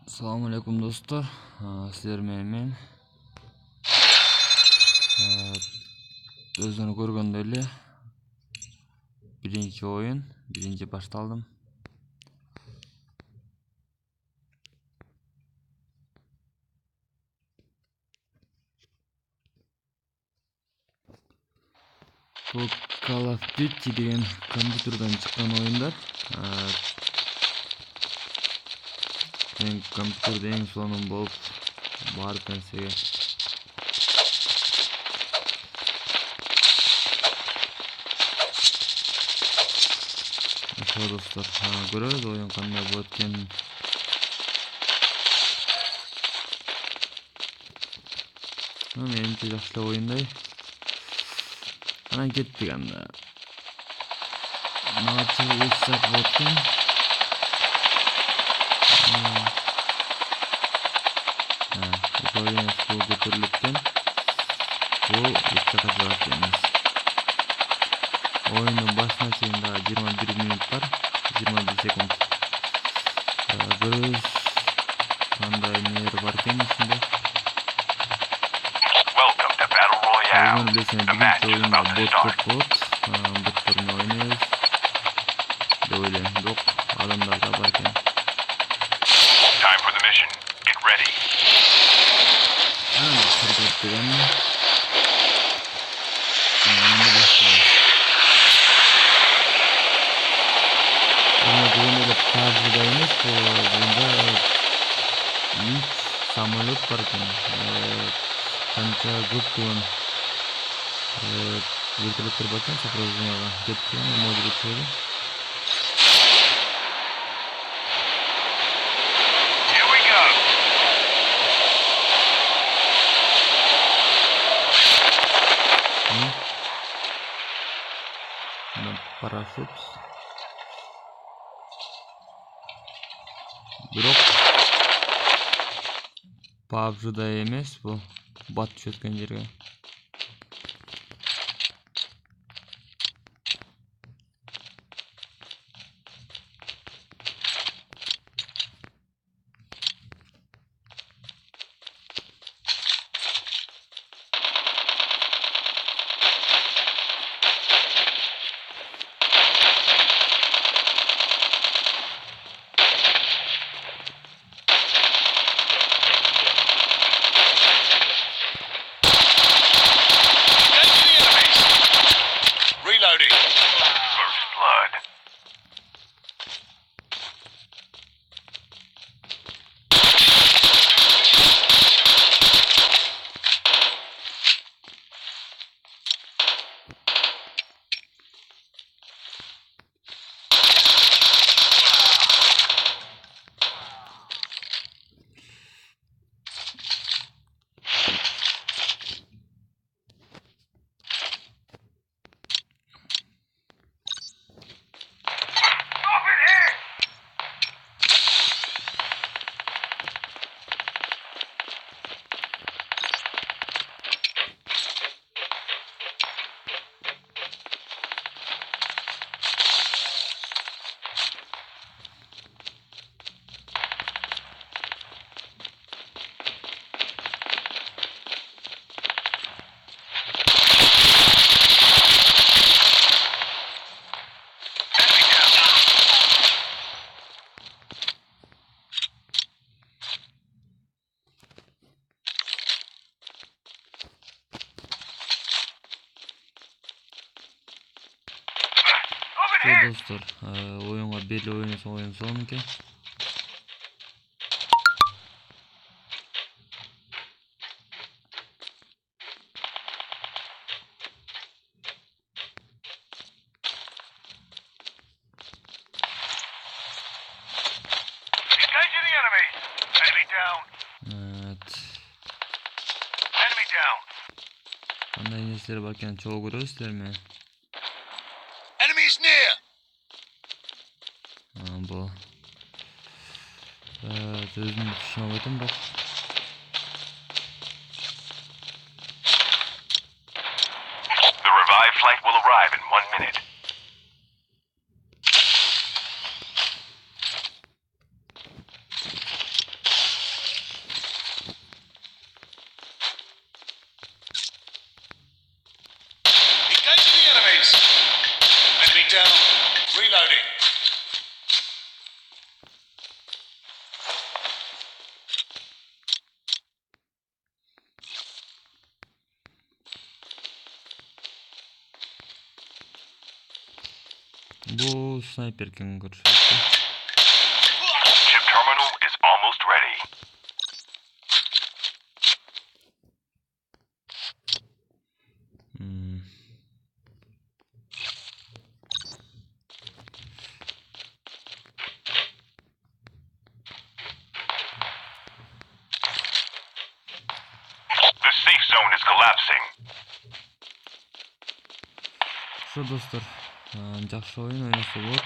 Assalomu alaykum do'stlar. Sizlar men o'zini ko'rgandek эле birinchi o'yin, birinchi başladım. Bu Call of Duty degan kompüterden çıkan oyunlar. Men kompüterde eng sonun bolup barıp ensege Aşağı dostlar. Görürüz oyun kanday bolot ekenini. Menimçe yaxshilab o'yinday. Ana ketdik anda. Maçı uçsak botken. Bu oyun bu götürülüpken. Bu uçsak atacağız. Oyunun başına çeyin daha 21 minut var. 21 sekund. Görürüz. Kanday neri var ekan içinde. Oyun bilesen birinci oyunda bot. Botlarını oynayız. Böyle yok. Adamlar da varken. Time for the mission. Get ready. Hareket edelim. Oyunda başlıyoruz. Oyunda PUBG'daymış. Bunda hiç samolyot varken. Kanka grup вертолеттер бакен сопровождениеге кеткен, может быть. Here we go. Парашют. Бирок PUBG'da эмес, бу бат түшөткөн жерге. Reloading. First blood. Dostlar, oyunga belli oynasa oyun son ekan. Engaging the enemy. Enemy down. Evet. Enemy down. Qanday narsalar bor ekan, cho'g' ko'rasizlarmi? Enemies near. Bu. O'zimni tushunmadim bak. The revived flight will arrive in 1 minute. снайпер екен көрсөтүптү. Chip terminal is almost ready. The safe zone is collapsing. Ошо достор, жакшы оюн ойносо болот.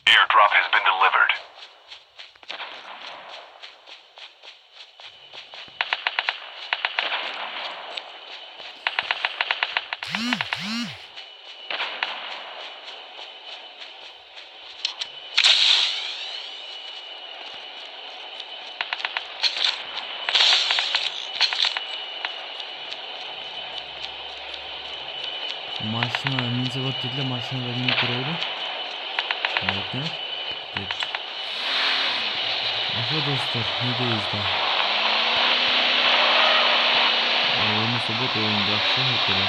Airdrop has been delivered. Машина минсе болот деле, машинада эмне көрөбү? Экен. Ошо достор, не дейбиз да. Ойносо болот, оюн жакшы экен.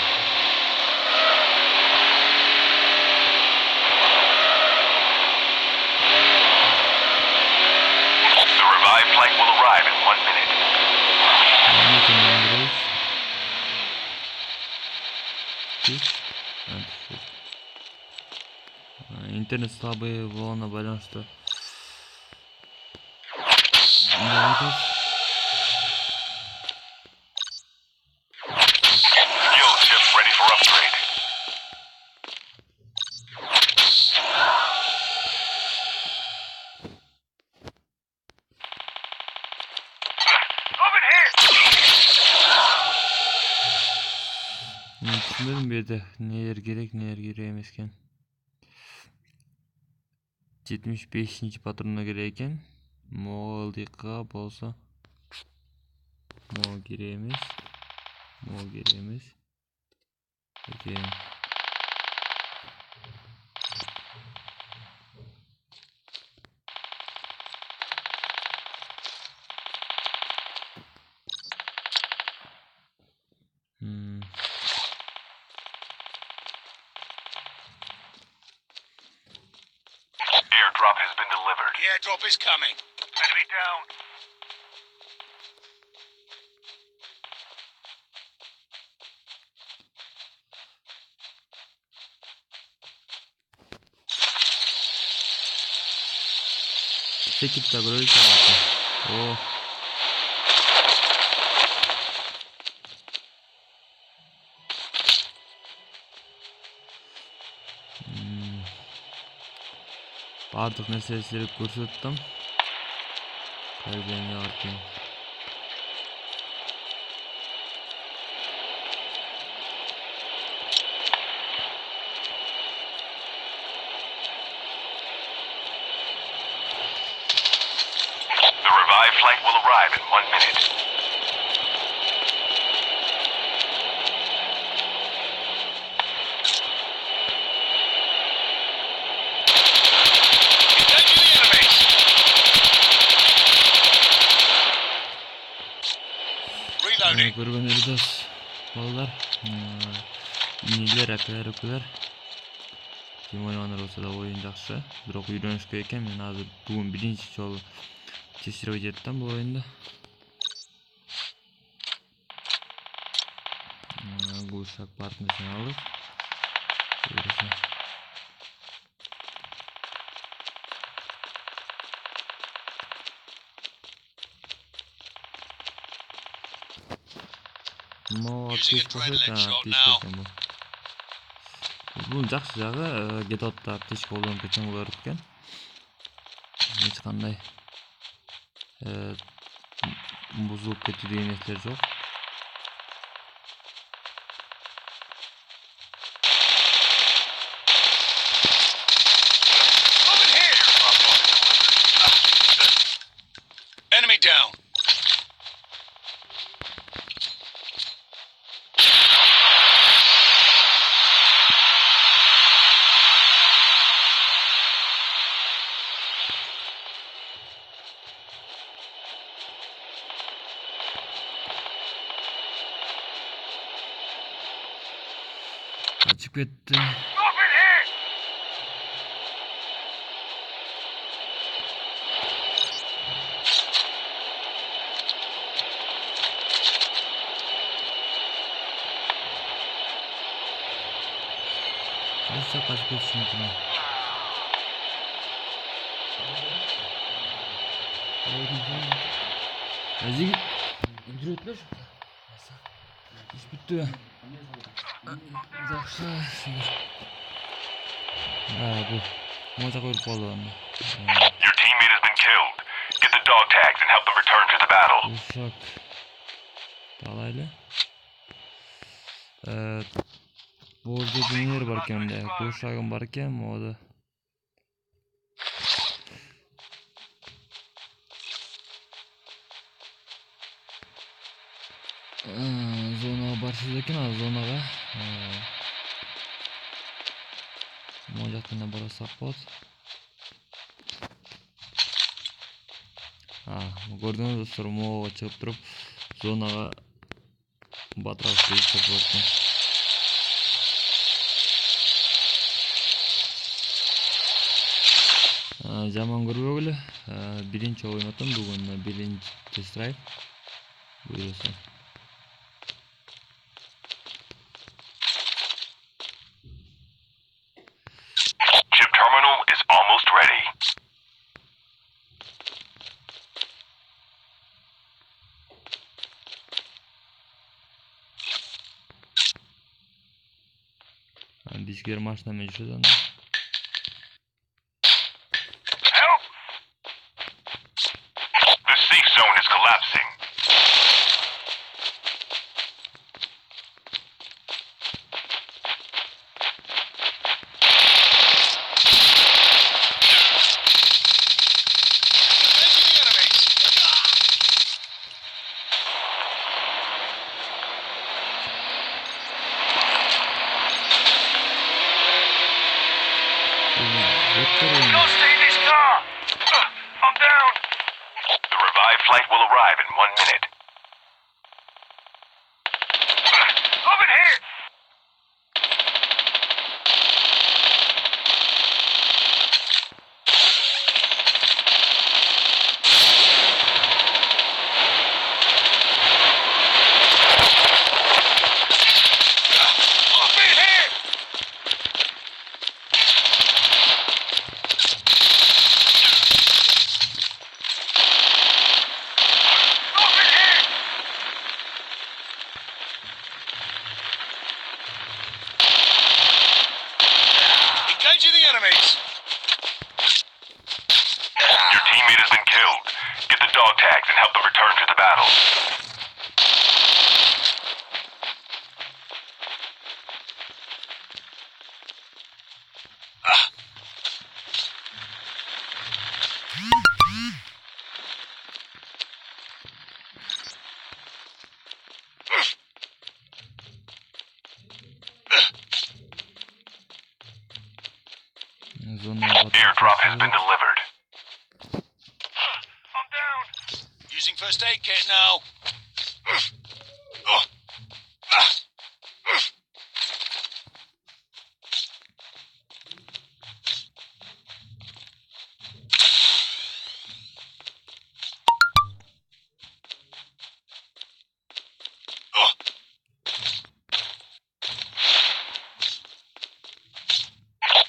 The revived flight will arrive in 1 minute. Интернет слабый болгонуна байланыштуу. Skill chip ready for upgrade. Over here. Түсүндүрүм берди. Нелер керек эмес экен. 75-нчи патронуна керек экен. Молдикка болсо. Мол керек эмес. Окей. Airdrop has been delivered. The airdrop is coming. Enemy down. Çekip de böyle çalışıyor. Oh. Бардык нерселерди көрсөттүм. Кайден яркын. The revived flight will arrive in 1 minute. Көргөнүбүз балдар, инилер, апалар, өкүлөр. Ким ойнаган болсо да оюн жакшы, бирок үйрөнүш керек экен. Мен азыр бүгүн биринчи жолу тестировать эттим бул оюнду. Глушак партнерсин алып. Но аптечка экен бул. Бул жакшы жагы, Getot'та аптечка колдонуп кетсең болот экен. Эч кандай бузулуп кетүү деген нерселер жок. Enemy down. kaçıp gitti. Drop in here! Kaçsa kaçıp gitsin buna. Hadi git. Ücretler. İş bitti. Жақсы. Bu. Moza koyup kaldı onda. Your teammate has been killed. Get the dog tags and help them return to the battle. Uşak. Dalaylı. Borcu dünya barken de. Uşağın barken mi o da? Zona barışızdaki na zonaga. Mojaktan bara support. Gördünüz dostlar, Mo'ga çıkıp durup zonaga batırak çıkıp durdu. Zaman görüp birinci oyun atın bugün birinci test drive. Buyursun. Chip terminal is almost ready. Dişler maçta mecburen. Help! The safe zone is collapsing. Don't stay in this car! I'm down! The revived flight will arrive in 1 minute. Over here! Over here! Engaging the enemies! Your teammate has been killed. Get the dog tags and help them return to the battle. Airdrop has been delivered. I'm down. Using first aid kit now.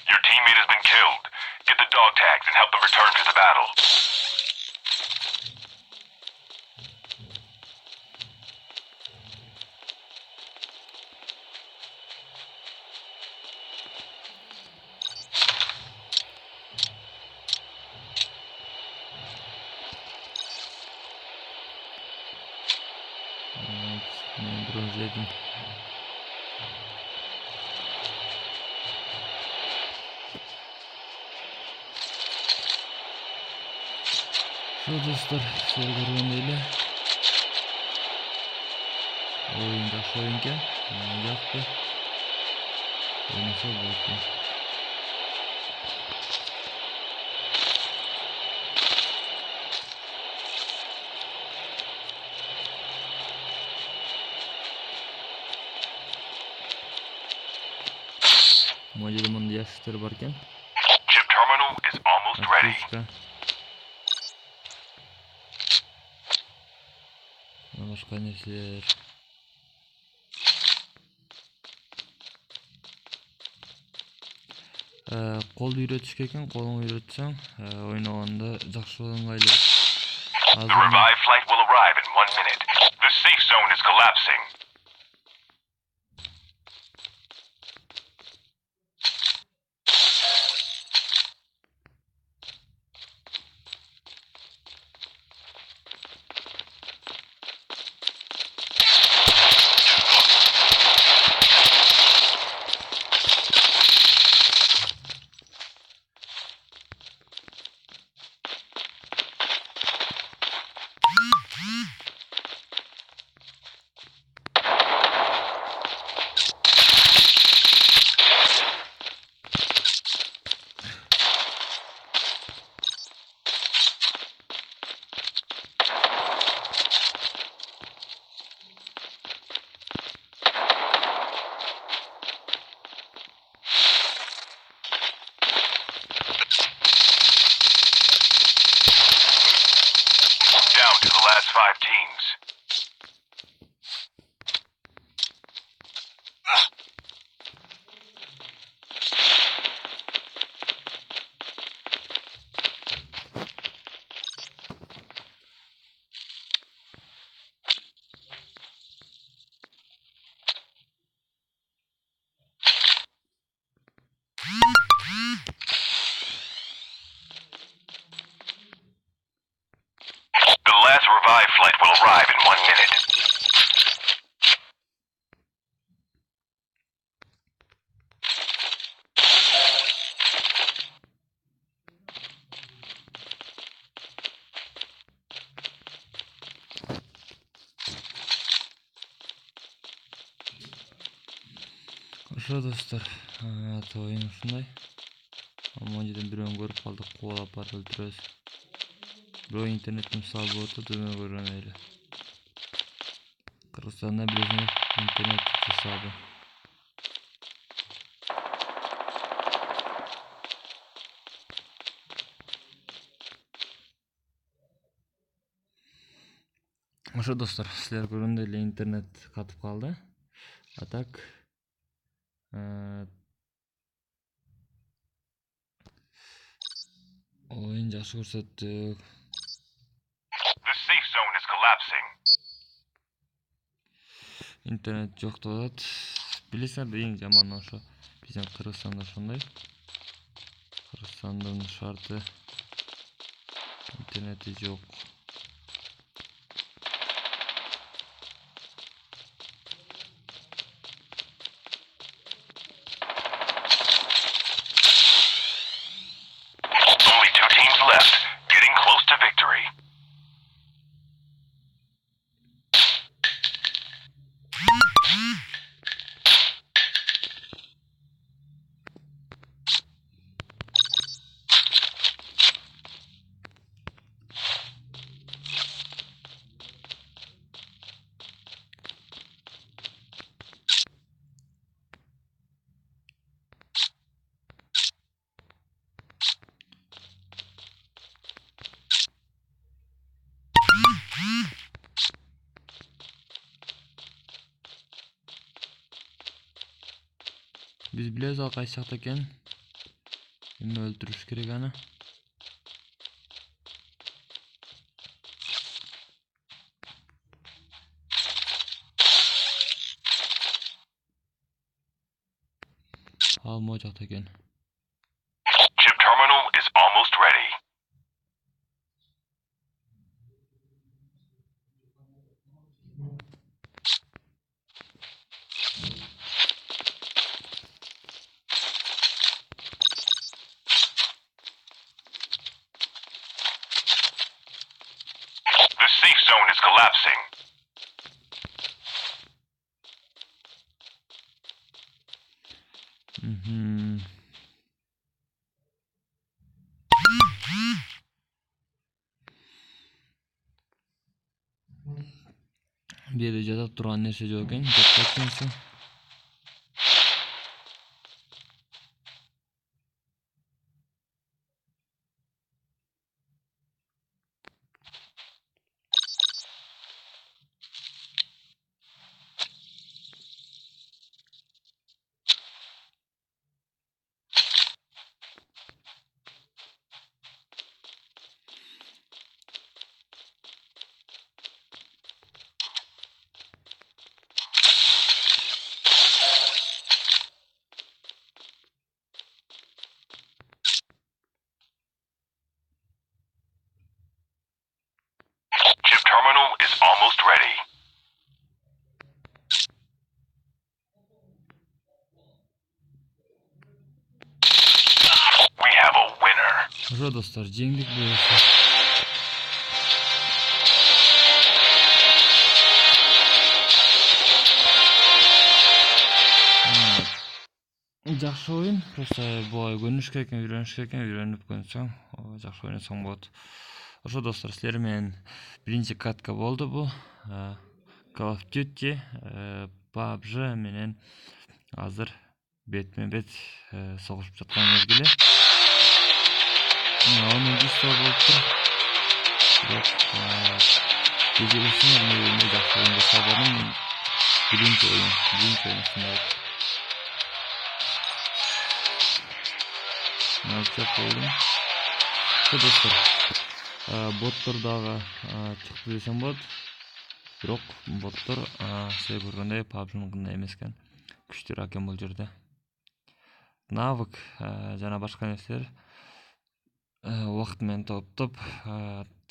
Your teammate has been killed. Get the dog tags and help them return to the battle. Bronzledim. Şu dostlar, sizlere göründüğüyle oyunda şu oyunca yaptı. Oynasa bıraktı. Mojelda munda yaşıklar barken. Chip terminal is almost ready. Atletico. Başka neler? Kol үйрөтүш экен, колуңду үйрөтсөң, ойногондо жакшы ыңгайлуу. The revived flight will arrive in 1 minute. The safe zone is collapsing. Down to the last 5 teams. The last revived flight will arrive in 1 minute. Ошо достор, аты оюн ушундай. Моjelden бирөөнү көрүп калдык, кубалап барып өлтүрөбүз. Бирок интернеттин салып отуп дөмө көрбөмөйлү. Кыргызстанда билесиңер, интернет жасады. Ошо достор, силер көргөндөй эле интернет катып калды. А так оюн жакшы көрсөттүк. The safe zone is collapsing. Интернет жоктоп атат. Билесиңер, эң жаманы ошо. Биздин Кыргызстанда ошондой. Кыргызстандын шарты интернети жок. Only 2 teams left, getting close to victory. Биз билебиз ал кайсы жакта экенин. Эми өлтүрүш керек аны. Ал могу жакта экен. Chip terminal is almost ready. The safe zone is collapsing. Bu yerде жатап турган нерсе жок экен, жатпайт экенсиң. Ошо достор, жеңдик буюрса. Жакшы оюн, просто буга көрүнүш керек экен, үйрөнүп көрсөң, жакшы ойносоң болот. Ошо достор, силер менен биринчи катка болду бул. Call of Duty, PUBG менен азыр бетме-бет согушуп жаткан мезгили. Аны дистор болуптур. Бирок кечиресиң, эмне жакшы ойун жасабадым. Биринчи oyun сынап. Чап болдум. Достор, боттор дагы чыкты десем болот. Бирок боттор силер көргөндөй PUBG'ныкындай эмес экен. Күчтүүрөөк экен бул жерде. Навык жана башка нерселер убакыт менен топтоп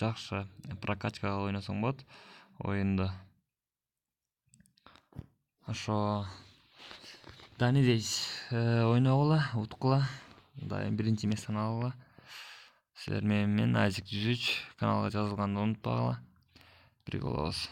жакшы прокачкага ойносоң болот оюнду. Ошо да эмне дейсиз? Ойногула, уткула. Дайым биринчи местени алгыла. Силер менен Isaac 103 каналга жазылганды унутпагыла. Бирге болобуз.